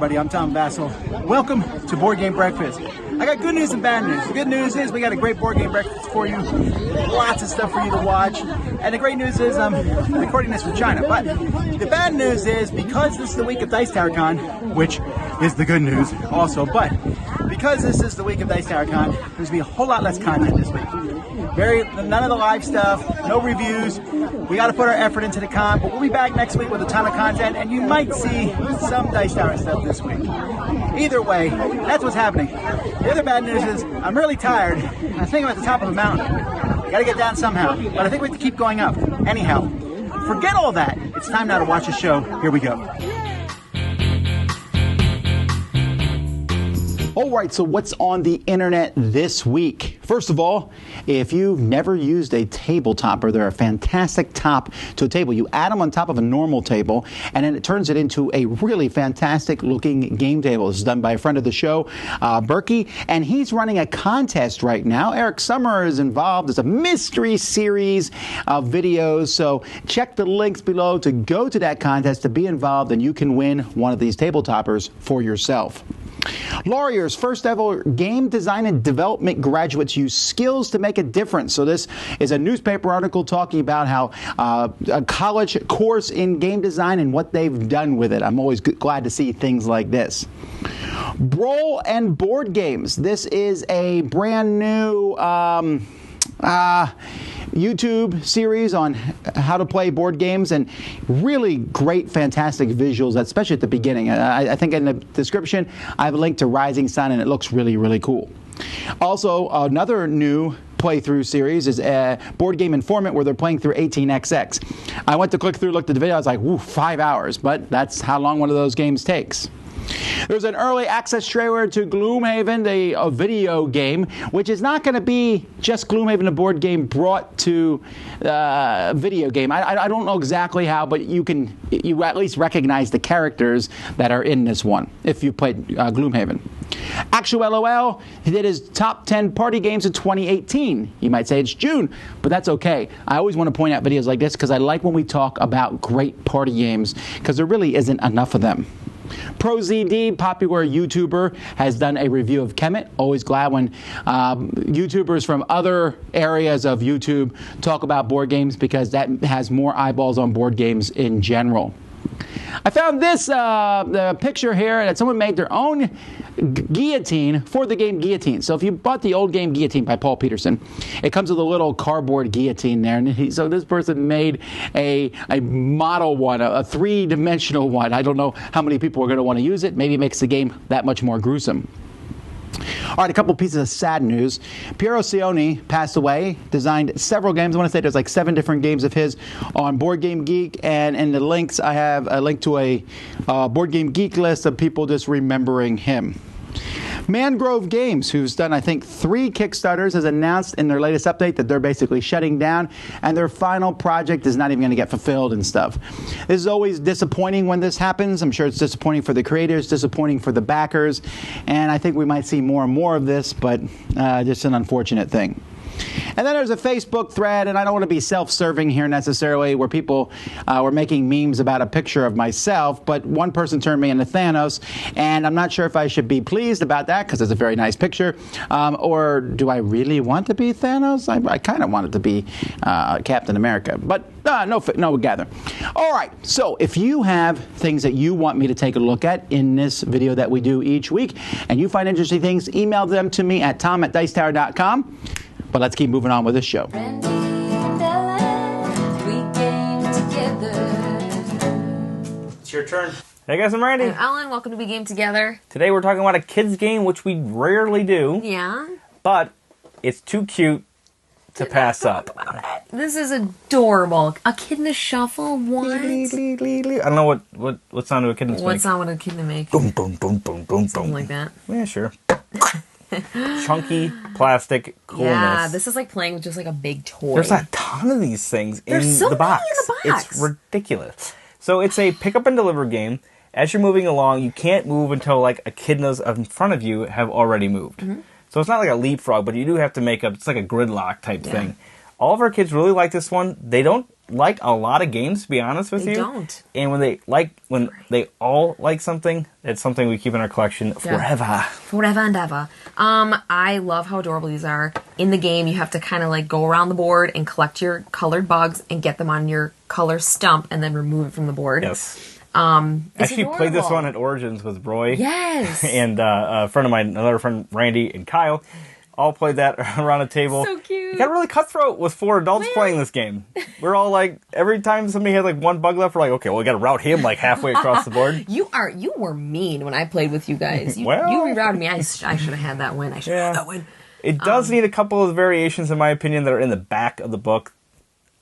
everybody, I'm Tom Vasel. Welcome to Board Game Breakfast. I got good news and bad news. The good news is we got a great board game breakfast for you. Lots of stuff for you to watch. And the great news is I'm recording this from China. But the bad news is because this is the week of Dice Tower Con, which is the good news also, but because this is the week of Dice Tower Con, there's going to be a whole lot less content this week. None of the live stuff, no reviews. We got to put our effort into the con, but we'll be back next week with a ton of content, and you might see some Dice Tower stuff this week. Either way, that's what's happening. The other bad news is I'm really tired. I think I'm at the top of a mountain. I got to get down somehow, but I think we have to keep going up. Anyhow, forget all that. It's time now to watch the show. Here we go. Alright, so what's on the internet this week? First of all, if you've never used a table topper, they're a fantastic top to a table. You add them on top of a normal table, and then it turns it into a really fantastic looking game table. This is done by a friend of the show, Berkey, and he's running a contest right now. Eric Summer is involved. It's a mystery series of videos, so check the links below to go to that contest to be involved, and you can win one of these table toppers for yourself. Laurier's first ever game design and development graduates use skills to make a difference. So this is a newspaper article talking about how a college course in game design and what they've done with it. I'm always glad to see things like this. Brawl and board games. This is a brand new YouTube series on how to play board games, and really great, fantastic visuals, especially at the beginning. I think in the description I have a link to Rising Sun, and it looks really, really cool. Also, another new playthrough series is Board Game Informant, where they're playing through 18xx. I went to click through, looked at the video, I was like, woo, 5 hours, but that's how long one of those games takes. There's an early access trailer to Gloomhaven, a video game, which is not going to be just Gloomhaven, a board game brought to video game. I don't know exactly how, but you at least recognize the characters that are in this one if you played Gloomhaven. ActualLOL did his top 10 party games of 2018. You might say it's June, but that's okay. I always want to point out videos like this because I like when we talk about great party games because there really isn't enough of them. ProzD, popular YouTuber, has done a review of Kemet. Always glad when YouTubers from other areas of YouTube talk about board games because that has more eyeballs on board games in general. I found this the picture here that someone made their own guillotine for the game Guillotine. So if you bought the old game Guillotine by Paul Peterson, it comes with a little cardboard guillotine there. And so this person made a model one, a three-dimensional one. I don't know how many people are going to want to use it. Maybe it makes the game that much more gruesome. All right, a couple pieces of sad news. Piero Cioni passed away, designed several games. I want to say there's like 7 different games of his on Board Game Geek, and in the links I have a link to a Board Game Geek list of people just remembering him. Mangrove Games, who's done, I think, 3 Kickstarters, has announced in their latest update that they're basically shutting down, and their final project is not even going to get fulfilled and stuff. This is always disappointing when this happens. I'm sure it's disappointing for the creators, disappointing for the backers, and I think we might see more and more of this, but just an unfortunate thing. And then there's a Facebook thread, and I don't want to be self-serving here necessarily, where people were making memes about a picture of myself, but one person turned me into Thanos, and I'm not sure if I should be pleased about that, because it's a very nice picture, or do I really want to be Thanos? I kind of want it to be Captain America, but no gather. All right, so if you have things that you want me to take a look at in this video that we do each week, and you find interesting things, email them to me at tom@dicetower.com. But let's keep moving on with this show. It's your turn. Hey guys, I'm Randy. I'm Ellen. Welcome to We Game Together. Today we're talking about a kids game, which we rarely do. Yeah. But it's too cute to pass up. This is adorable. A kid in the shuffle. What? I don't know what sound do a kid in the What sound would a kid make? Boom, boom, boom, boom, boom, Something boom. like that. Yeah, sure. Chunky plastic coolness. Yeah, this is like playing with just like a big toy. There's a ton of these things in so the box. many in the box. It's ridiculous. So it's a pick up and deliver game. As you're moving along, you can't move until like echidnas in front of you have already moved. Mm-hmm. So it's not like a leapfrog, but you do have to make up. It's like a gridlock type thing. All of our kids really like this one. They don't like a lot of games, to be honest with They you. don't. And when they all like something, it's something we keep in our collection forever. Forever and ever. I love how adorable these are. In the game, you have to kind of like go around the board and collect your colored bugs and get them on your color stump and then remove it from the board. Yes. It's Actually played this adorable. one at Origins with Roy. Yes. And a friend of mine, another friend, Randy and Kyle, all played that around a table. So cute. It got really cutthroat with 4 adults playing this game. We're all like, every time somebody had like one bug left, we're like, okay, well, we got to route him like halfway across the board. You were mean when I played with you guys. You rerouted me. I should have had that win. I should have had that win. It does need a couple of variations, in my opinion, that are in the back of the book.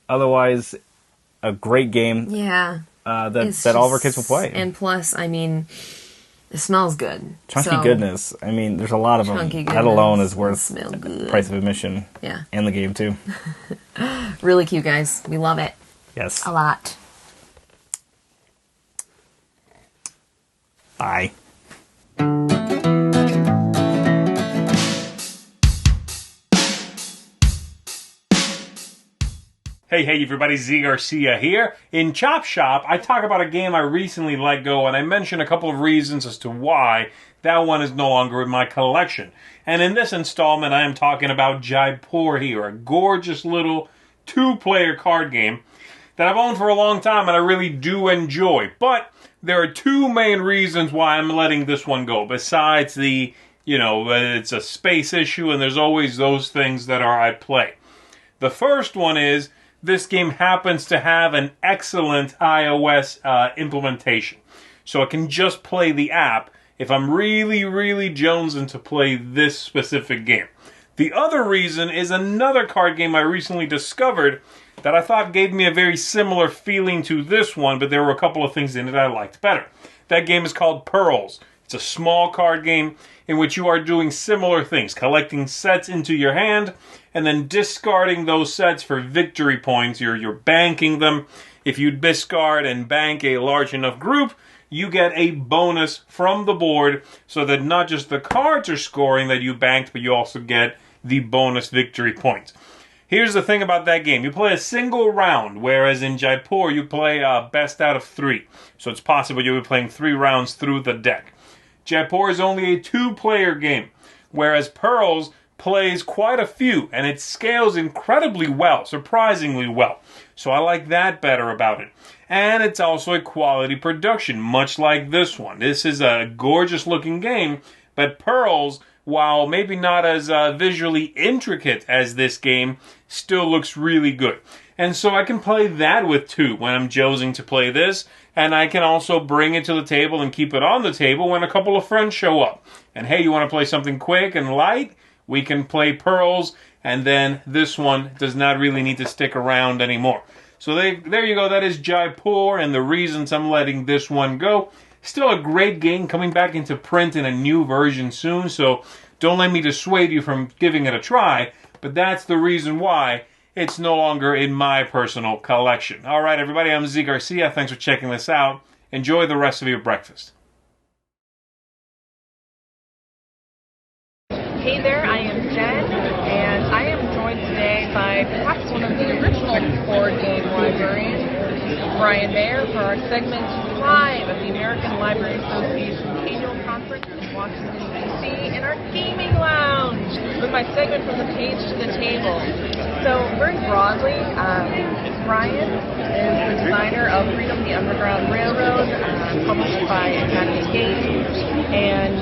Otherwise, a great game. Yeah. That all of our kids will play. And plus, I mean, it smells good. Chunky goodness. I mean, there's a lot of them. Chunky That alone goodness. is worth Smell the good. price of admission. Yeah. And the game, too. Really cute, guys. We love it. Yes. A lot. Bye. Hey everybody, Z Garcia here. In Chop Shop, I talk about a game I recently let go, and I mention a couple of reasons as to why that one is no longer in my collection. And in this installment, I am talking about Jaipur here, a gorgeous little 2-player card game that I've owned for a long time and I really do enjoy. But there are 2 main reasons why I'm letting this one go, besides the, it's a space issue and there's always those things that are at play. The first one is, this game happens to have an excellent iOS implementation. So I can just play the app if I'm really, really jonesing to play this specific game. The other reason is another card game I recently discovered that I thought gave me a very similar feeling to this one, but there were a couple of things in it I liked better. That game is called Pearls. It's a small card game in which you are doing similar things, collecting sets into your hand and then discarding those sets for victory points. You're banking them. If you discard and bank a large enough group, you get a bonus from the board so that not just the cards are scoring that you banked, but you also get the bonus victory points. Here's the thing about that game. You play a single round, whereas in Jaipur you play best out of 3. So it's possible you'll be playing 3 rounds through the deck. Jaipur is only a 2-player game, whereas Pearls plays quite a few, and it scales incredibly well, surprisingly well. So I like that better about it. And it's also a quality production, much like this one. This is a gorgeous looking game, but Pearls, while maybe not as visually intricate as this game, still looks really good. And so I can play that with 2 when I'm jonesing to play this, and I can also bring it to the table and keep it on the table when a couple of friends show up. And hey, you want to play something quick and light? We can play Pearls, and then this one does not really need to stick around anymore. So there you go. That is Jaipur, and the reasons I'm letting this one go. Still a great game, coming back into print in a new version soon, so don't let me dissuade you from giving it a try, but that's the reason why it's no longer in my personal collection. All right, everybody, I'm Z Garcia. Thanks for checking this out. Enjoy the rest of your breakfast. Hey there, I am Jen, and I am joined today by perhaps one of the original board game librarians, Brian Mayer, for our segment live at the American Library Association's annual conference in Washington, D.C. in our gaming lounge with my segment From the Page to the Table. So very broadly, Brian is the designer of Freedom, the Underground Railroad, published by Academy Games, and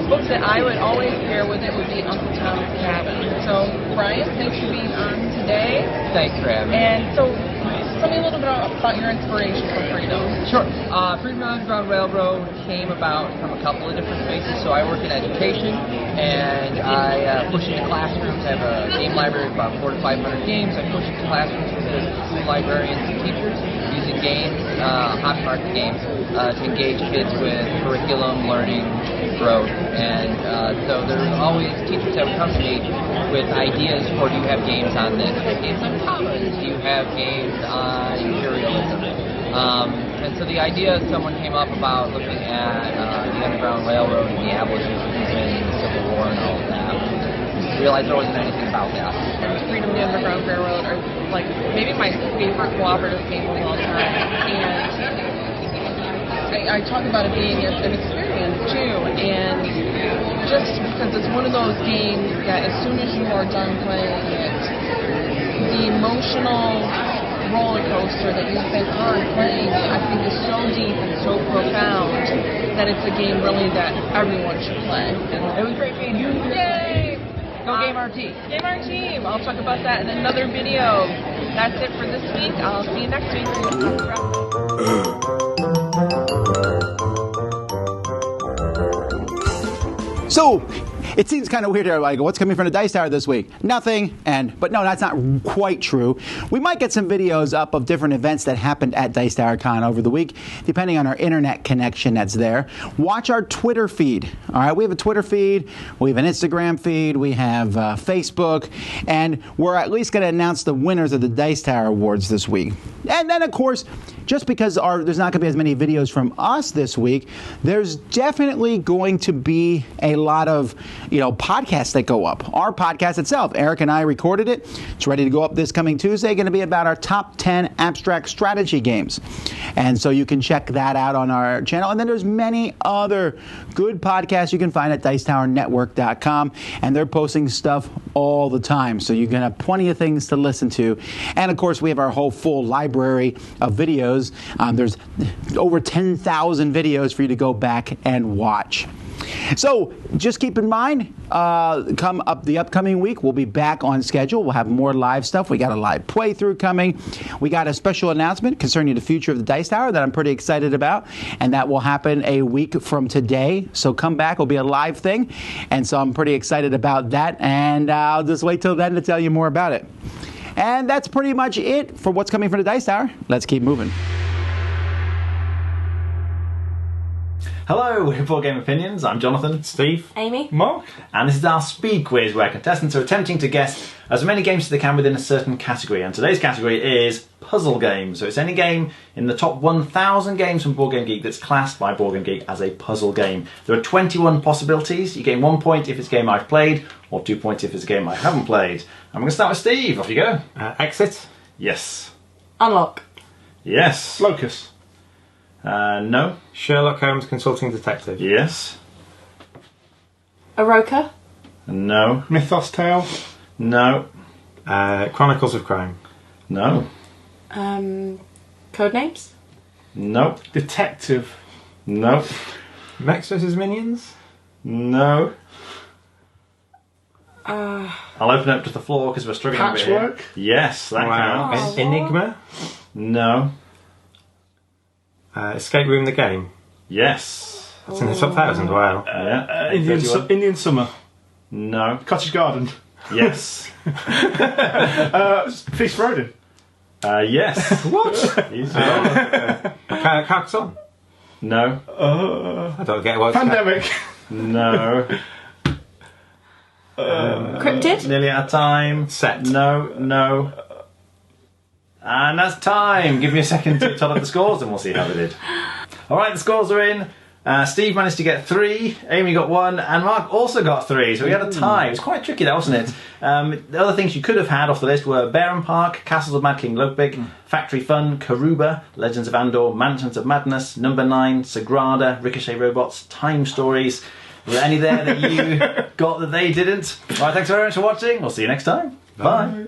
a book that I would always pair with it would be Uncle Tom's Cabin. So, Brian, thanks for being on today. Thanks for having me. And so, tell me a little bit about your inspiration for Freedom. Sure. Freedom Underground Railroad came about from a couple of different spaces. So I work in education, and I push into classrooms. I have a game library of about 400 to 500 games. I push into classrooms with school librarians and teachers using games, hobby market games, to engage kids with curriculum, learning, growth. And so there's always teachers that would come to me with ideas for, do you have games on this? Do you have games on commons? Do you have games on imperialism? And so the idea, someone came up about looking at the Underground Railroad and the abolition and the Civil War and all of that. Realized there wasn't anything about that. Freedom, the Underground Railroad, like maybe my favorite cooperative game of all time. And I talk about it being an experience too, and just because it's one of those games that as soon as you are done playing it, the emotional roller coaster that you've been on playing it, I think is so deep and so profound that it's a game really that everyone should play. And it was great being here. Yay! Go Game Our Team. Game Our Team. I'll talk about that in another video. That's it for this week. I'll see you next week. So, it seems kind of weird here. Like, what's coming from the Dice Tower this week? Nothing. But no, that's not quite true. We might get some videos up of different events that happened at Dice Tower Con over the week, depending on our internet connection that's there. Watch our Twitter feed. All right, we have a Twitter feed. We have an Instagram feed. We have Facebook. And we're at least going to announce the winners of the Dice Tower Awards this week. And then, of course, just because there's not going to be as many videos from us this week, there's definitely going to be a lot of podcasts that go up. Our podcast itself, Eric and I recorded it. It's ready to go up this coming Tuesday. Going to be about our top 10 abstract strategy games. And so you can check that out on our channel. And then there's many other good podcasts you can find at DicetowerNetwork.com. And they're posting stuff all the time. So you're going to have plenty of things to listen to. And of course, we have our whole full library of videos. There's over 10,000 videos for you to go back and watch. So just keep in mind, come up the upcoming week, we'll be back on schedule. We'll have more live stuff. We got a live playthrough coming. We got a special announcement concerning the future of the Dice Tower that I'm pretty excited about, and that will happen a week from today. So come back. It'll be a live thing, and so I'm pretty excited about that, and I'll just wait till then to tell you more about it. And that's pretty much it for what's coming from the Dice Tower. Let's keep moving. Hello, Board Game Opinions. I'm Jonathan, Steve, Amy, Mark? and this is our speed quiz where contestants are attempting to guess as many games as they can within a certain category. And today's category is puzzle games. So it's any game in the top 1,000 games from Board Game Geek that's classed by Board Game Geek as a puzzle game. There are 21 possibilities. You gain 1 point if it's a game I've played, or 2 points if it's a game I haven't played. I'm going to start with Steve. Off you go. Exit? Yes. Unlock, Yes. Locus? No. Sherlock Holmes Consulting Detective? Yes. Aroka, No. Mythos Tale? No. Chronicles of Crime? No. Codenames, No. Detective? No. Max vs. Minions? No. I'll open it up to the floor because we're struggling a bit here. Patchwork? Yes, that counts. Enigma? No. Escape Room the Game? It's It's in the top 1,000, wow. Yeah. Indian Summer. No. Cottage Garden. Yes. Feast for Odin. Yes. What? Easy. Carcassonne? No. I don't get what Pandemic. No. Cryptid, Nearly out of time. Set. No. And that's time. Give me a second to tell up the scores and we'll see how they did. Alright, the scores are in. Steve managed to get 3, Amy got 1, and Mark also got 3. So we had a tie. It was quite tricky, that wasn't it? The other things you could have had off the list were Baron Park, Castles of Mad King Ludwig, Factory Fun, Karuba, Legends of Andor, Mansions of Madness, Number 9, Sagrada, Ricochet Robots, Time Stories. Were there any there that you got that they didn't? Alright, thanks very much for watching. We'll see you next time. Bye.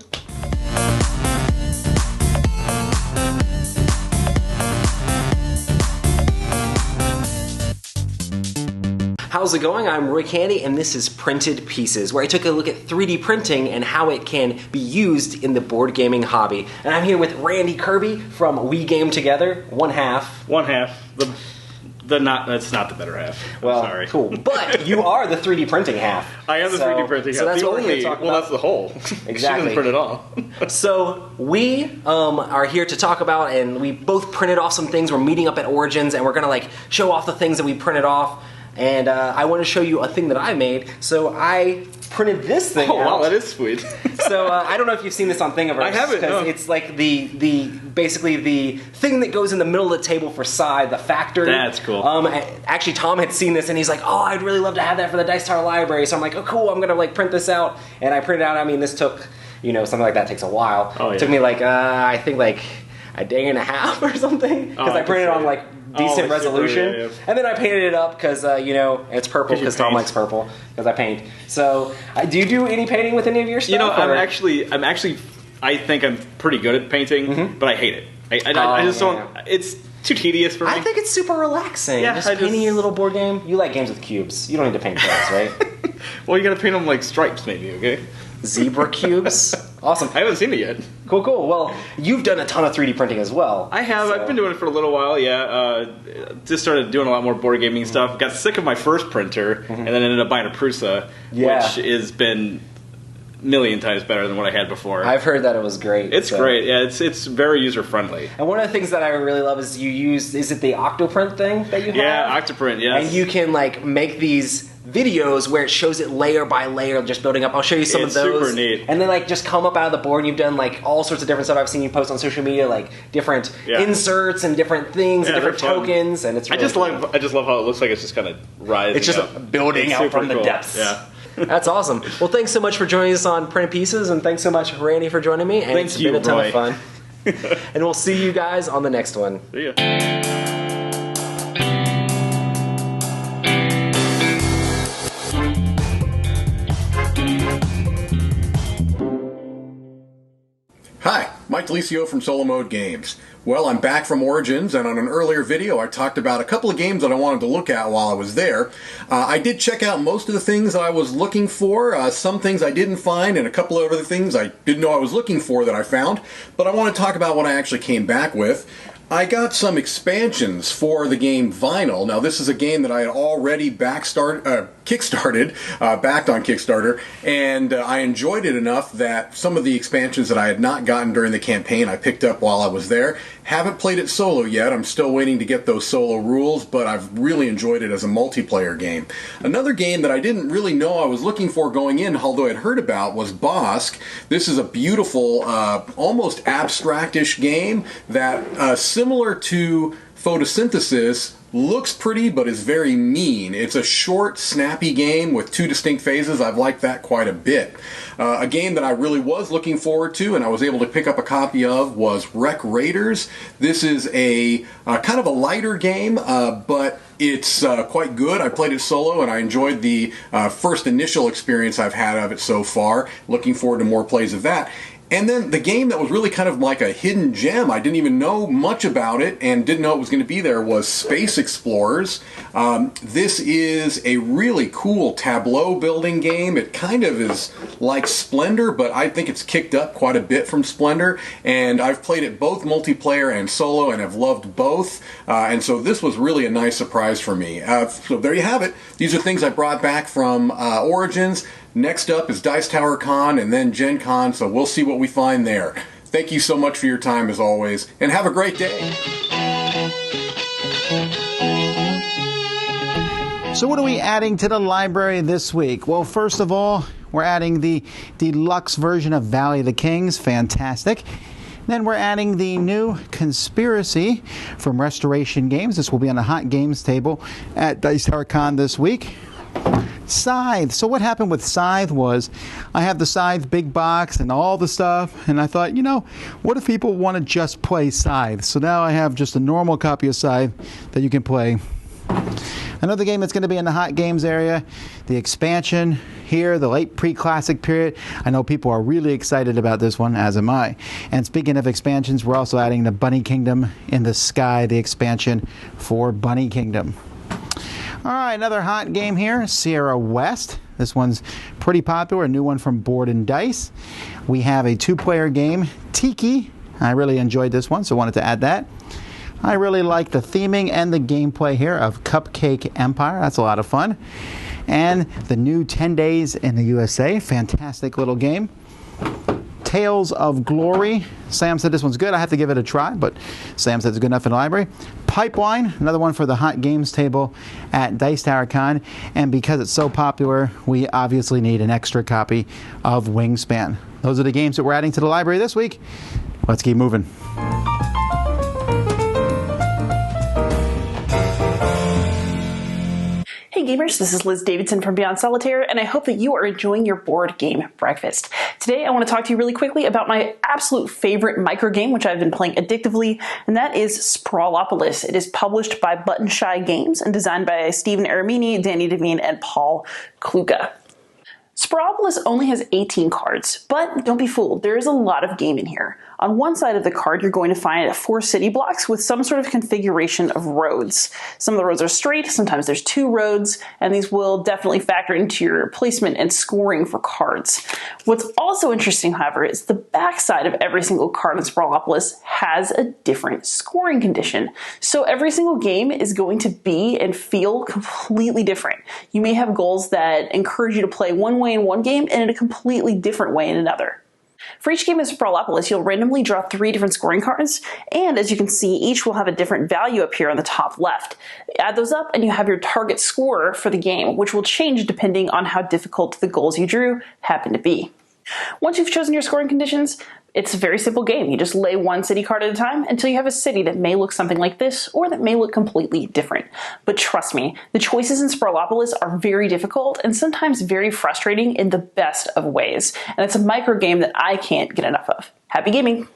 How's it going? I'm Roy Candy, and this is Printed Pieces, where I took a look at 3D printing and how it can be used in the board gaming hobby. And I'm here with Randy Kirby from We Game Together, one half. One half. That's not the better half. Well, sorry. Cool. But you are the 3D printing half. I am the 3D printing half. So that's the what we're only, here to talk well, about. that's the whole. Exactly. She didn't print it all. So we are here to talk about, and we both printed off some things. We're meeting up at Origins, and we're gonna show off the things that we printed off. And I want to show you a thing that I made. So I printed this thing out. Wow, that is sweet. So I don't know if you've seen this on Thingiverse. I haven't, no. It's like basically the thing that goes in the middle of the table for side, the factory. That's cool. Actually, Tom had seen this and he's like, "Oh, I'd really love to have that for the Dice Tower library." So I'm like, "Oh, cool! I'm gonna print this out." And I printed out. I mean, this took something like that takes a while. Oh, It took yeah. me like I think like a day and a half or something because I I can printed see on it. like decent like super, resolution, yeah. and then I painted it up because it's purple 'Cause you because Tom paint. likes purple because I paint. So do you do any painting with any of your stuff? You know, or- I think I'm pretty good at painting, but I hate it. I just don't. It's too tedious for me. I think it's super relaxing. Yeah, just painting your little board game. You like games with cubes. You don't need to paint those, right? Well, you gotta paint them like stripes, maybe. Okay. Zebra cubes. Awesome. I haven't seen it yet. Cool. Well, you've done a ton of 3D printing as well. I have. so- I've been doing it for a little while. Yeah. Just started doing a lot more board gaming stuff. Got sick of my first printer, and then ended up buying a Prusa, Yeah. which has been a million times better than what I had before. I've heard that it was great. It's so- great. Yeah. It's very user friendly. And one of the things that I really love is is it the Octoprint thing that you have? Yeah. Octoprint. Yes. And you can like make these videos where it shows it layer by layer just building up. I'll show you some It's of those. super neat. And then like just come up out of the board and you've done like all sorts of different stuff. I've seen you post on social media like different Yeah. inserts and different things Yeah, and different they're fun. tokens and it's really I just love how it looks like it's just kind of rising. It's just up. building It's out super from the cool. depths. Yeah. That's awesome. Well, thanks so much for joining us on Print Pieces, and thanks so much, Randy, for joining me. And Thank it's you, been a ton Roy. of fun. And we'll see you guys on the next one. See ya. Hi, Mike Delisio from Solo Mode Games. Well, I'm back from Origins, and on an earlier video I talked about a couple of games that I wanted to look at while I was there. I did check out most of the things I was looking for, some things I didn't find, and a couple of other things I didn't know I was looking for that I found, but I want to talk about what I actually came back with. I got some expansions for the game Vinyl. Now, this is a game that I had already kickstarted, backed on Kickstarter, and I enjoyed it enough that some of the expansions that I had not gotten during the campaign I picked up while I was there. Haven't played it solo yet. I'm still waiting to get those solo rules, but I've really enjoyed it as a multiplayer game. Another game that I didn't really know I was looking for going in, although I'd heard about, was Bosk. This is a beautiful, almost abstract-ish game that, similar to Photosynthesis, looks pretty but is very mean. It's a short, snappy game with two distinct phases. I've liked that quite a bit. A game that I really was looking forward to and I was able to pick up a copy of was Wreck Raiders. This is a kind of a lighter game, but it's quite good. I played it solo and I enjoyed the first initial experience I've had of it so far. Looking forward to more plays of that. And then the game that was really kind of like a hidden gem, I didn't even know much about it and didn't know it was going to be there, was Space Explorers. This is a really cool tableau building game. It kind of is like Splendor, but I think it's kicked up quite a bit from Splendor. And I've played it both multiplayer and solo and have loved both. And so this was really a nice surprise for me. So there you have it. These are things I brought back from Origins. Next up is Dice Tower Con and then Gen Con, so we'll see what we find there. Thank you so much for your time as always, and have a great day. So what are we adding to the library this week? Well, first of all, we're adding the deluxe version of Valley of the Kings. Fantastic. Then we're adding the new Conspiracy from Restoration Games. This will be on the Hot Games table at Dice Tower Con this week. Scythe. So what happened with Scythe was I have the Scythe big box and all the stuff, and I thought, what if people want to just play Scythe? So now I have just a normal copy of Scythe that you can play. Another game that's going to be in the Hot Games area, the expansion here, the late pre-classic period. I know people are really excited about this one, as am I. And speaking of expansions, we're also adding the Bunny Kingdom in the Sky, the expansion for Bunny Kingdom. All right, another hot game here, Sierra West. This one's pretty popular, a new one from Board and Dice. We have a two-player game, Tiki. I really enjoyed this one, so wanted to add that. I really like the theming and the gameplay here of Cupcake Empire. That's a lot of fun. And the new 10 Days in the USA. Fantastic little game. Tales of Glory. Sam said this one's good. I have to give it a try, but Sam said it's good enough in the library. Pipeline, another one for the Hot Games table at Dice Tower Con. And because it's so popular, we obviously need an extra copy of Wingspan. Those are the games that we're adding to the library this week. Let's keep moving. Hey gamers, this is Liz Davidson from Beyond Solitaire, and I hope that you are enjoying your board game breakfast. Today I want to talk to you really quickly about my absolute favorite micro game, which I've been playing addictively, and that is Sprawlopolis. It is published by Button Shy Games and designed by Stephen Aramini, Danny Devine, and Paul Kluka. Sprawlopolis only has 18 cards, but don't be fooled, there is a lot of game in here. On one side of the card, you're going to find 4 city blocks with some sort of configuration of roads. Some of the roads are straight, sometimes there's 2 roads, and these will definitely factor into your placement and scoring for cards. What's also interesting, however, is the back side of every single card in Sprawlopolis has a different scoring condition. So every single game is going to be and feel completely different. You may have goals that encourage you to play one way in one game and in a completely different way in another. For each game of Sprawlopolis, you'll randomly draw 3 different scoring cards, and as you can see, each will have a different value up here on the top left. Add those up and you have your target score for the game, which will change depending on how difficult the goals you drew happen to be. Once you've chosen your scoring conditions, it's a very simple game. You just lay 1 city card at a time until you have a city that may look something like this or that may look completely different. But trust me, the choices in Sprawlopolis are very difficult and sometimes very frustrating in the best of ways. And it's a micro game that I can't get enough of. Happy gaming!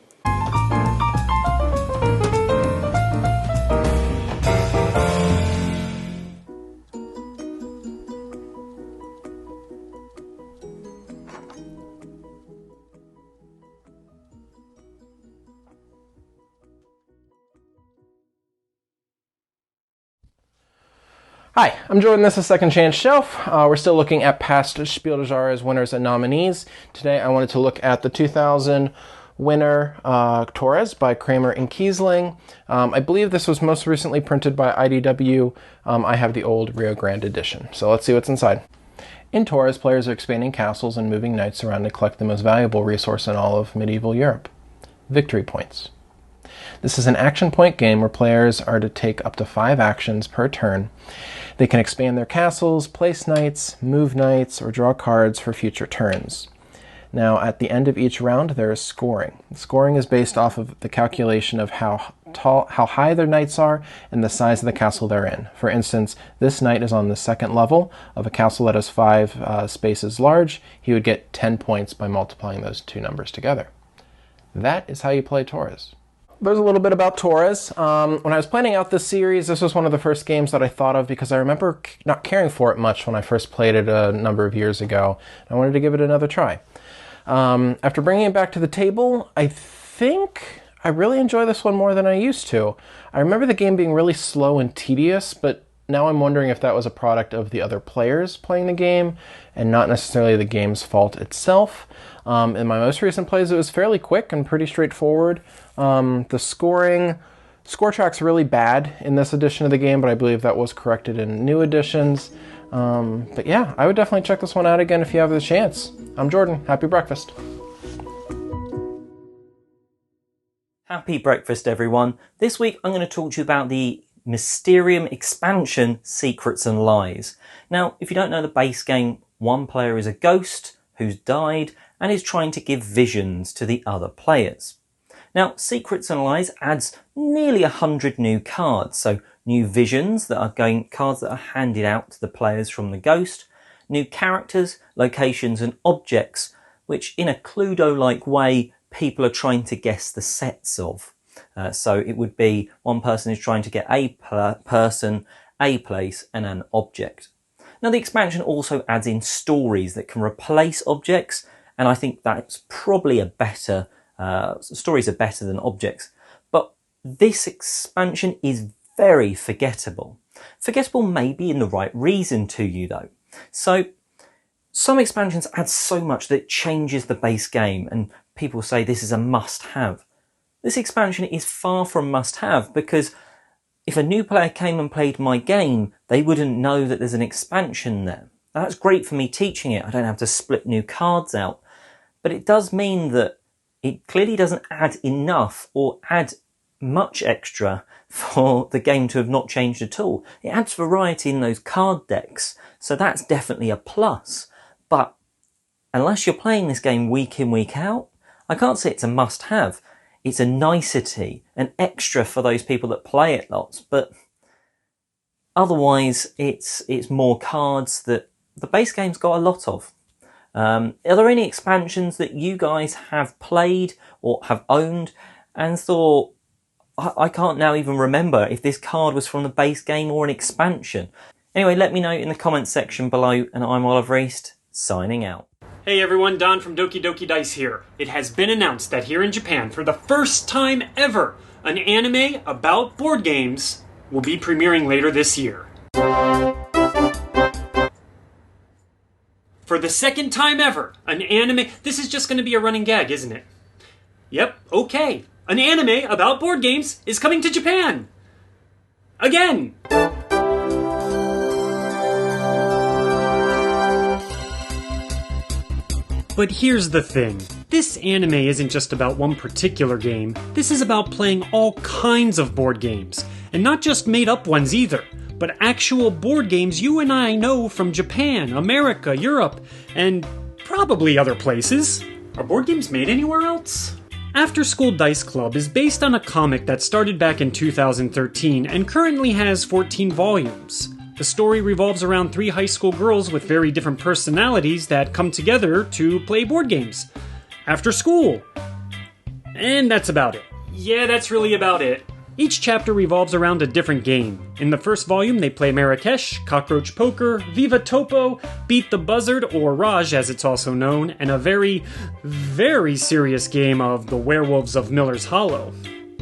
Hi, I'm Jordan. This is Second Chance Shelf. We're still looking at past Spiel des Jahres winners and nominees. Today I wanted to look at the 2000 winner, Torres by Kramer and Kiesling. I believe this was most recently printed by IDW. I have the old Rio Grande edition. So let's see what's inside. In Torres, players are expanding castles and moving knights around to collect the most valuable resource in all of medieval Europe: victory points. This is an action point game where players are to take up to 5 actions per turn. They can expand their castles, place knights, move knights, or draw cards for future turns. Now, at the end of each round, there is scoring. Scoring is based off of the calculation of how high their knights are and the size of the castle they're in. For instance, this knight is on the 2nd level of a castle that is 5 spaces large. He would get 10 points by multiplying those 2 numbers together. That is how you play Torres. There's a little bit about Torres. When I was planning out this series, this was one of the first games that I thought of because I remember not caring for it much when I first played it a number of years ago. I wanted to give it another try. After bringing it back to the table, I think I really enjoy this one more than I used to. I remember the game being really slow and tedious, but now I'm wondering if that was a product of the other players playing the game and not necessarily the game's fault itself. In my most recent plays, it was fairly quick and pretty straightforward. The score track's really bad in this edition of the game, but I believe that was corrected in new editions. But yeah, I would definitely check this one out again if you have the chance. I'm Jordan. Happy breakfast. Happy breakfast, everyone. This week I'm going to talk to you about the Mysterium expansion, Secrets and Lies. Now, if you don't know the base game, one player is a ghost who's died and is trying to give visions to the other players. Now, Secrets and Lies adds nearly 100 new cards, so new visions that are cards that are handed out to the players from the ghost, new characters, locations and objects, which in a Cluedo-like way, people are trying to guess the sets of. So it would be one person is trying to get a person, a place and an object. Now the expansion also adds in stories that can replace objects, and I think that's probably a better, stories are better than objects. But this expansion is very forgettable. Forgettable may be in the right reason to you though. So some expansions add so much that it changes the base game and people say this is a must-have. This expansion is far from must-have because if a new player came and played my game, they wouldn't know that there's an expansion there. Now, that's great for me teaching it. I don't have to split new cards out. But it does mean that it clearly doesn't add enough or add much extra for the game to have not changed at all. It adds variety in those card decks, so that's definitely a plus. But unless you're playing this game week in, week out, I can't say it's a must-have. It's a nicety, an extra for those people that play it lots, but Otherwise, it's more cards that the base game's got a lot of. Are there any expansions that you guys have played or have owned and thought, I can't now even remember if this card was from the base game or an expansion? Anyway, let me know in the comments section below, and I'm Oliver East, signing out. Hey everyone, Don from Doki Doki Dice here. It has been announced that here in Japan, for the first time ever, an anime about board games will be premiering later this year. For the second time ever, an anime... This is just going to be a running gag, isn't it? Yep, okay. An anime about board games is coming to Japan! Again! But here's the thing. This anime isn't just about one particular game. This is about playing all kinds of board games. And not just made-up ones either, but actual board games you and I know from Japan, America, Europe, and probably other places. Are board games made anywhere else? After School Dice Club is based on a comic that started back in 2013 and currently has 14 volumes. The story revolves around 3 high school girls with very different personalities that come together to play board games. After school. And that's about it. Yeah, that's really about it. Each chapter revolves around a different game. In the first volume, they play Marrakesh, Cockroach Poker, Viva Topo, Beat the Buzzard, or Raj as it's also known, and a very, very serious game of The Werewolves of Miller's Hollow.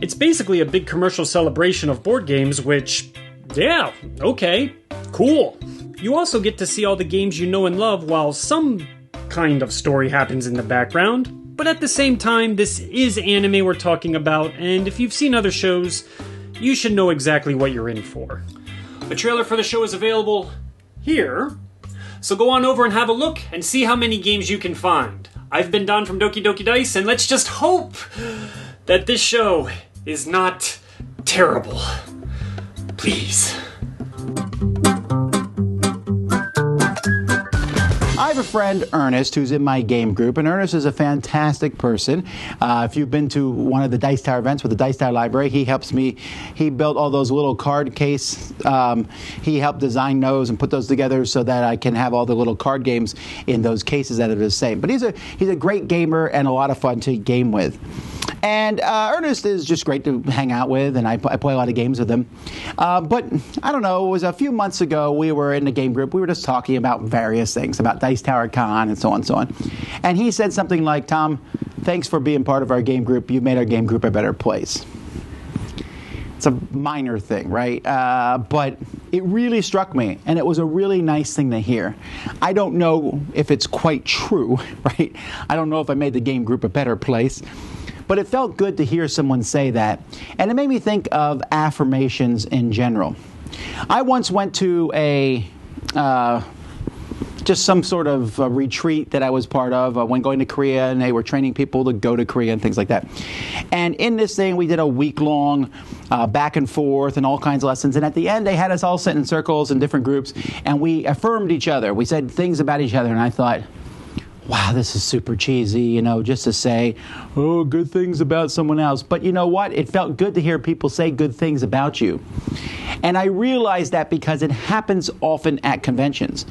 It's basically a big commercial celebration of board games, which, yeah, okay, cool. You also get to see all the games you know and love while some kind of story happens in the background. But at the same time, this is anime we're talking about, and if you've seen other shows, you should know exactly what you're in for. A trailer for the show is available here, so go on over and have a look and see how many games you can find. I've been Don from Doki Doki Dice, and let's just hope that this show is not terrible. Please. I have a friend, Earnest, who's in my game group, and Earnest is a fantastic person. If you've been to one of the Dice Tower events with the Dice Tower Library, he helps me. He built all those little card case. He helped design those and put those together so that I can have all the little card games in those cases that are the same. But he's a great gamer and a lot of fun to game with. And Earnest is just great to hang out with, and I play a lot of games with him. But I don't know, it was a few months ago, we were in the game group, we were just talking about various things, about Dice Tower Con and so on and so on. And he said something like, Tom, thanks for being part of our game group, you've made our game group a better place. It's a minor thing, right? But it really struck me, and it was a really nice thing to hear. I don't know if it's quite true, right? I don't know if I made the game group a better place. But it felt good to hear someone say that. And it made me think of affirmations in general. I once went to just some sort of retreat that I was part of when going to Korea, and they were training people to go to Korea and things like that. And in this thing, we did a week-long back and forth and all kinds of lessons. And at the end, they had us all sit in circles in different groups, and we affirmed each other. We said things about each other, and I thought, wow, this is super cheesy, just to say, oh, good things about someone else. But you know what? It felt good to hear people say good things about you. And I realized that because it happens often at conventions.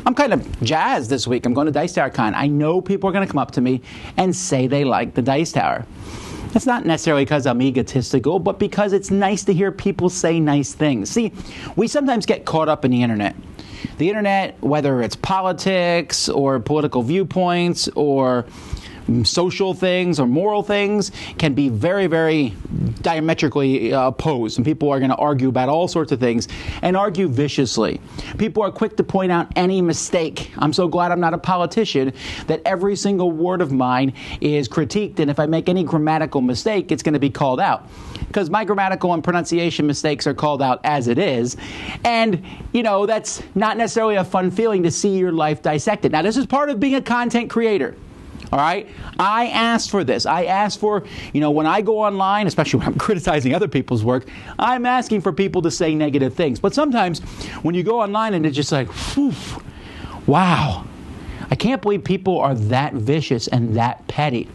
I'm kind of jazzed this week. I'm going to Dice Tower Con. I know people are going to come up to me and say they like the Dice Tower. It's not necessarily because I'm egotistical, but because it's nice to hear people say nice things. See, we sometimes get caught up in the internet. The internet, whether it's politics or political viewpoints or social things or moral things, can be very, very diametrically opposed. And people are going to argue about all sorts of things and argue viciously. People are quick to point out any mistake. I'm so glad I'm not a politician that every single word of mine is critiqued. And if I make any grammatical mistake, it's going to be called out. Because my grammatical and pronunciation mistakes are called out as it is. And, that's not necessarily a fun feeling to see your life dissected. Now, this is part of being a content creator. All right? I asked for this. I asked for, when I go online, especially when I'm criticizing other people's work, I'm asking for people to say negative things. But sometimes when you go online and it's just like, whew, wow, I can't believe people are that vicious and that petty.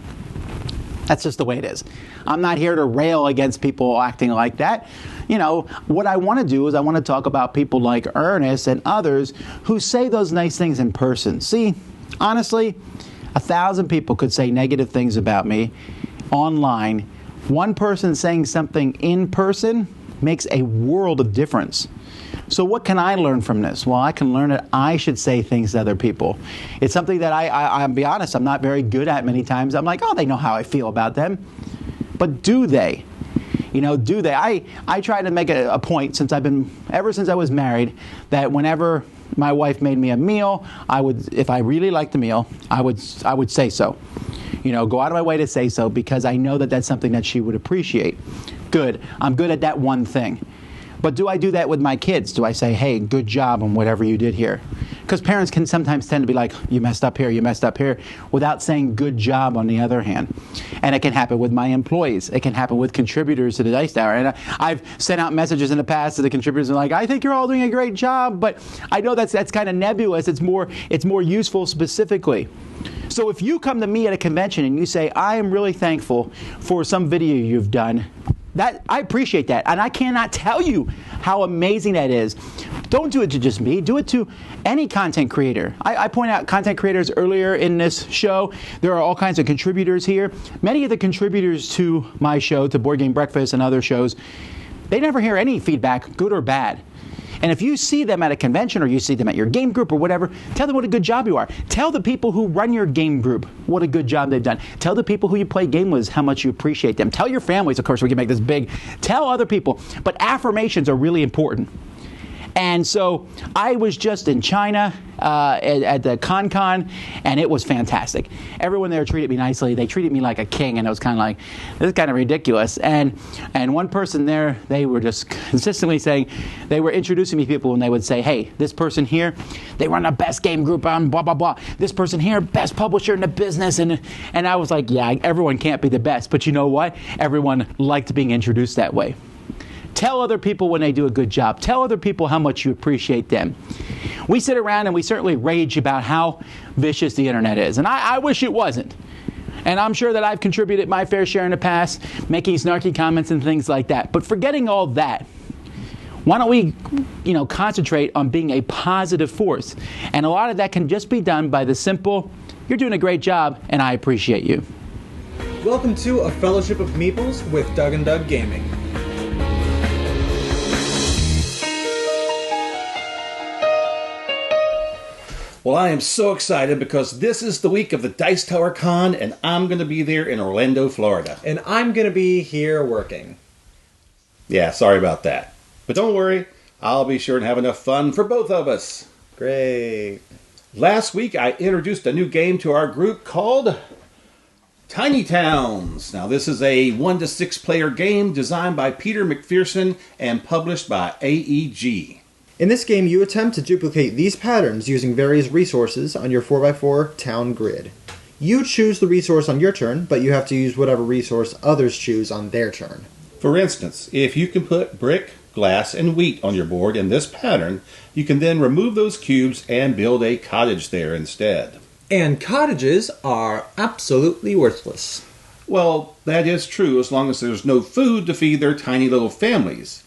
That's just the way it is. I'm not here to rail against people acting like that. You know, what I want to do is I want to talk about people like Earnest and others who say those nice things in person. See, honestly, 1,000 people could say negative things about me online. One person saying something in person makes a world of difference. So what can I learn from this? Well, I can learn that I should say things to other people. It's something that I'll be honest, I'm not very good at many times. I'm like, oh, they know how I feel about them. But do they? You know, do they? I try to make a point ever since I was married, that whenever my wife made me a meal, if I really liked the meal, I would say so. You know, go out of my way to say so, because I know that that's something that she would appreciate. Good. I'm good at that one thing. But do I do that with my kids? Do I say, hey, good job on whatever you did here? Because parents can sometimes tend to be like, you messed up here, without saying good job on the other hand. And it can happen with my employees. It can happen with contributors to the Dice Tower. And I've sent out messages in the past to the contributors and like, I think you're all doing a great job, but I know that's kind of nebulous. It's more useful specifically. So if you come to me at a convention and you say, I am really thankful for some video you've done, I appreciate that, and I cannot tell you how amazing that is. Don't do it to just me. Do it to any content creator. I point out content creators earlier in this show. There are all kinds of contributors here. Many of the contributors to my show, to Board Game Breakfast and other shows, they never hear any feedback, good or bad. And if you see them at a convention or you see them at your game group or whatever, tell them what a good job you are. Tell the people who run your game group what a good job they've done. Tell the people who you play game with how much you appreciate them. Tell your families, of course, we can make this big. Tell other people. But affirmations are really important. And so I was just in China at the ConCon, and it was fantastic. Everyone there treated me nicely. They treated me like a king, and it was kind of like, this is kind of ridiculous. And one person there, they were just consistently saying, they were introducing me to people, and they would say, hey, this person here, they run the best game group on blah, blah, blah. This person here, best publisher in the business. And I was like, yeah, everyone can't be the best. But you know what? Everyone liked being introduced that way. Tell other people when they do a good job. Tell other people how much you appreciate them. We sit around and we certainly rage about how vicious the internet is. And I wish it wasn't. And I'm sure that I've contributed my fair share in the past, making snarky comments and things like that. But forgetting all that, why don't we, concentrate on being a positive force? And a lot of that can just be done by the simple, you're doing a great job and I appreciate you. Welcome to A Fellowship of Meeples with Doug and Doug Gaming. Well, I am so excited because this is the week of the Dice Tower Con, and I'm going to be there in Orlando, Florida. And I'm going to be here working. Yeah, sorry about that. But don't worry, I'll be sure to have enough fun for both of us. Great. Last week, I introduced a new game to our group called Tiny Towns. Now, this is a 1 to 6 player game designed by Peter McPherson and published by AEG. In this game, you attempt to duplicate these patterns using various resources on your 4x4 town grid. You choose the resource on your turn, but you have to use whatever resource others choose on their turn. For instance, if you can put brick, glass, and wheat on your board in this pattern, you can then remove those cubes and build a cottage there instead. And cottages are absolutely worthless. Well, that is true as long as there's no food to feed their tiny little families.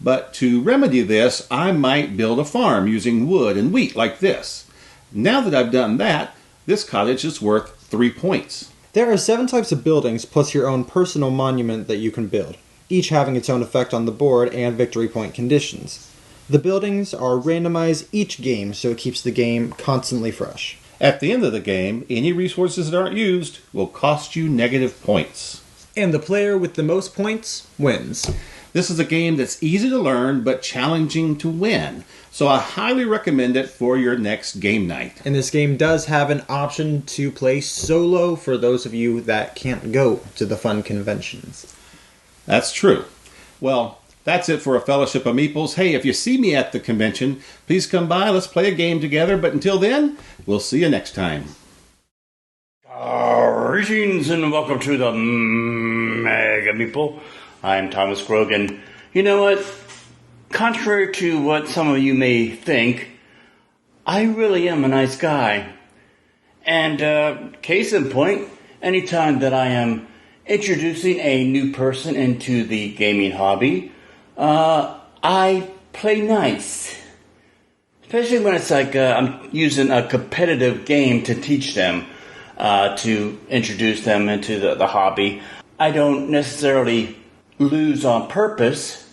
But to remedy this, I might build a farm using wood and wheat like this. Now that I've done that, this cottage is worth 3 points. There are 7 types of buildings plus your own personal monument that you can build, each having its own effect on the board and victory point conditions. The buildings are randomized each game, so it keeps the game constantly fresh. At the end of the game, any resources that aren't used will cost you negative points. And the player with the most points wins. This is a game that's easy to learn but challenging to win, so I highly recommend it for your next game night. And this game does have an option to play solo for those of you that can't go to the fun conventions. That's true. Well, that's it for A Fellowship of Meeples. Hey, if you see me at the convention, please come by, let's play a game together, but until then, we'll see you next time. Greetings and welcome to the Mega Meeple. I'm Thomas Grogan. You know what? Contrary to what some of you may think, I really am a nice guy. And case in point, anytime that I am introducing a new person into the gaming hobby, I play nice. Especially when it's like I'm using a competitive game to teach them, to introduce them into the hobby. I don't necessarily lose on purpose,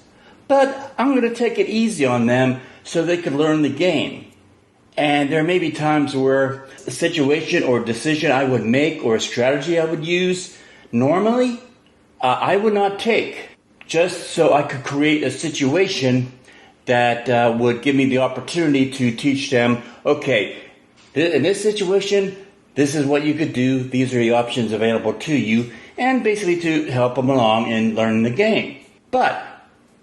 but I'm going to take it easy on them so they can learn the game. And there may be times where a situation or decision I would make or a strategy I would use normally, I would not take, just so I could create a situation that would give me the opportunity to teach them, okay, in this situation, this is what you could do, these are the options available to you, and basically to help them along in learning the game. But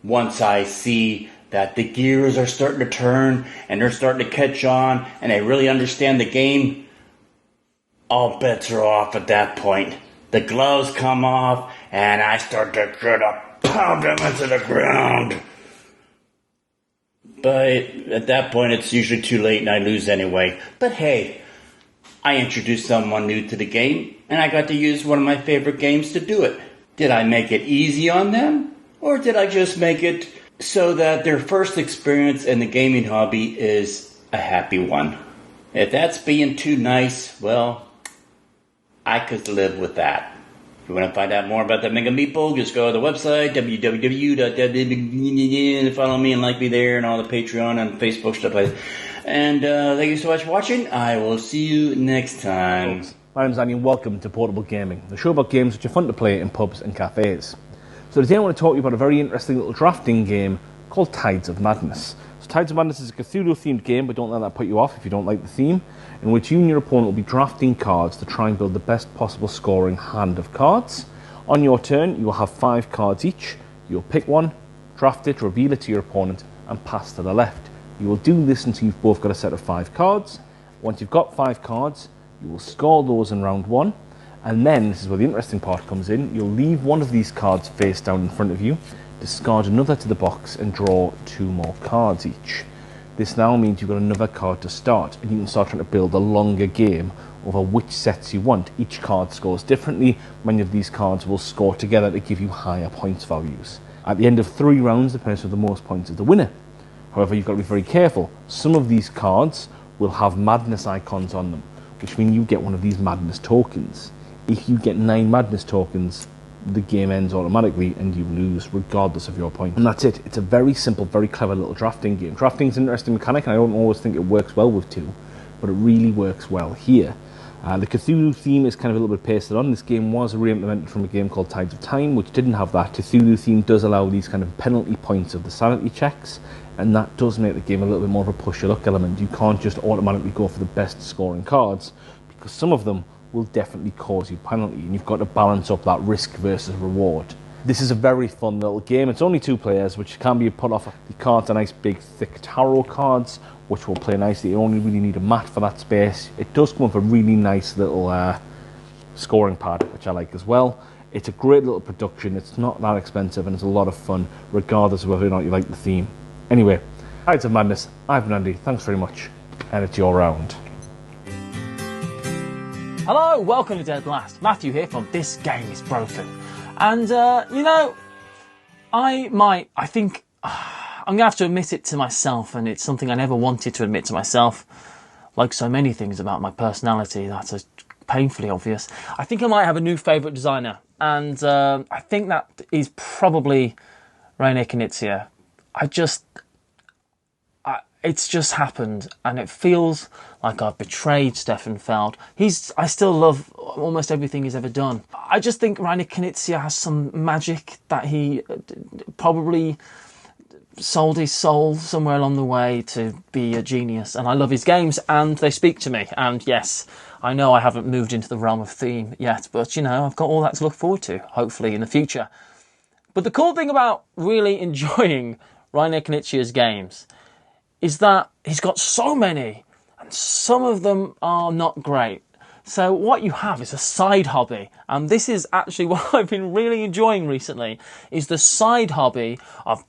once I see that the gears are starting to turn and they're starting to catch on and they really understand the game, all bets are off at that point. The gloves come off and I start to try to pound them into the ground. But at that point it's usually too late and I lose anyway. But hey, I introduced someone new to the game and I got to use one of my favorite games to do it. Did I make it easy on them? Or did I just make it so that their first experience in the gaming hobby is a happy one? If that's being too nice, well, I could live with that. If you want to find out more about the Mega Meeple, just go to the website, www.www, and follow me and like me there and all the Patreon and Facebook stuff like that. And thank you so much for watching. I will see you next time. My name's Andy and welcome to Potable Gaming, the show about games which are fun to play in pubs and cafes. So today I want to talk to you about a very interesting little drafting game called Tides of Madness. So Tides of Madness is a Cthulhu-themed game, but don't let that put you off if you don't like the theme, in which you and your opponent will be drafting cards to try and build the best possible scoring hand of cards. On your turn, you will have 5 cards each. You'll pick one, draft it, reveal it to your opponent, and pass to the left. You will do this until you've both got a set of 5 cards. Once you've got 5 cards, you will score those in round 1. And then, this is where the interesting part comes in, you'll leave one of these cards face down in front of you, discard another to the box, and draw 2 more cards each. This now means you've got another card to start, and you can start trying to build a longer game over which sets you want. Each card scores differently. Many of these cards will score together to give you higher points values. At the end of 3 rounds, the person with the most points is the winner. However, you've got to be very careful. Some of these cards will have madness icons on them, which means you get one of these madness tokens. If you get 9 madness tokens, the game ends automatically and you lose regardless of your point. And that's it. It's a very simple, very clever little drafting game. Drafting is an interesting mechanic and I don't always think it works well with 2, but it really works well here. The Cthulhu theme is kind of a little bit pasted on. This game was re-implemented from a game called Tides of Time, which didn't have that. Cthulhu theme does allow these kind of penalty points of the sanity checks, and that does make the game a little bit more of a push-your-luck element. You can't just automatically go for the best scoring cards, because some of them will definitely cause you penalty, and you've got to balance up that risk versus reward. This is a very fun little game. It's only 2 players, which can be put off. The cards are nice big thick tarot cards, which will play nicely. You only really need a mat for that space. It does come with a really nice little scoring pad, which I like as well. It's a great little production. It's not that expensive and it's a lot of fun, regardless of whether or not you like the theme. Anyway, Tides of Madness, I've been Andy, thanks very much, and it's your round. Hello, welcome to Dead Last. Matthew here from This Game Is Broken. And, you know, I'm going to have to admit it to myself, and it's something I never wanted to admit to myself. Like so many things about my personality, that's painfully obvious. I think I might have a new favourite designer, and I think that is probably Reine Knizia. It's just happened, and it feels like I've betrayed Stefan Feld. I still love almost everything he's ever done. I just think Reine Knizia has some magic that he probably sold his soul somewhere along the way to be a genius. And I love his games, and they speak to me. And yes, I know I haven't moved into the realm of theme yet, but, you know, I've got all that to look forward to, hopefully, in the future. But the cool thing about really enjoying Reine Knizia's games is that he's got so many, and some of them are not great. So what you have is a side hobby, and this is actually what I've been really enjoying recently, is the side hobby of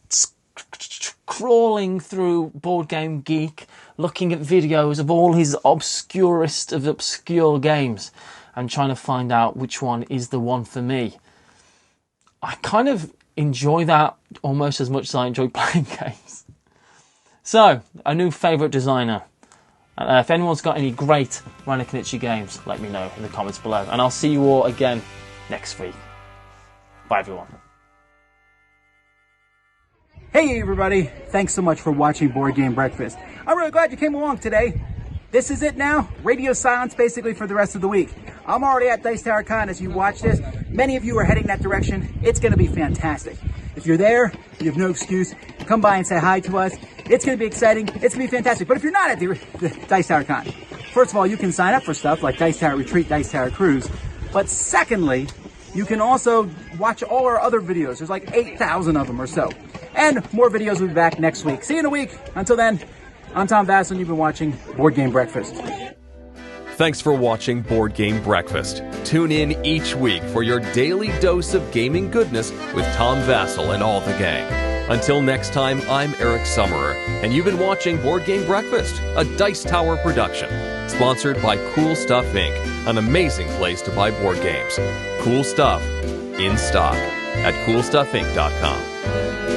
crawling through Board Game Geek, looking at videos of all his obscurest of obscure games, and trying to find out which one is the one for me. I kind of enjoy that almost as much as I enjoy playing games. So, a new favourite designer. If anyone's got any great Reiner Knizia games, let me know in the comments below. And I'll see you all again next week. Bye, everyone. Hey everybody, thanks so much for watching Board Game Breakfast. I'm really glad you came along today. This is it now, radio silence basically for the rest of the week. I'm already at Dice Tower Con as you watch this. Many of you are heading that direction. It's going to be fantastic. If you're there, you have no excuse. Come by and say hi to us. It's going to be exciting. It's going to be fantastic. But if you're not at the Dice Tower Con, first of all, you can sign up for stuff like Dice Tower Retreat, Dice Tower Cruise. But secondly, you can also watch all our other videos. There's like 8,000 of them or so. And more videos will be back next week. See you in a week. Until then, I'm Tom Vasel, and you've been watching Board Game Breakfast. Thanks for watching Board Game Breakfast. Tune in each week for your daily dose of gaming goodness with Tom Vasel and all the gang. Until next time, I'm Eric Summerer, and you've been watching Board Game Breakfast, a Dice Tower production. Sponsored by Cool Stuff Inc., an amazing place to buy board games. Cool stuff, in stock, at CoolStuffInc.com.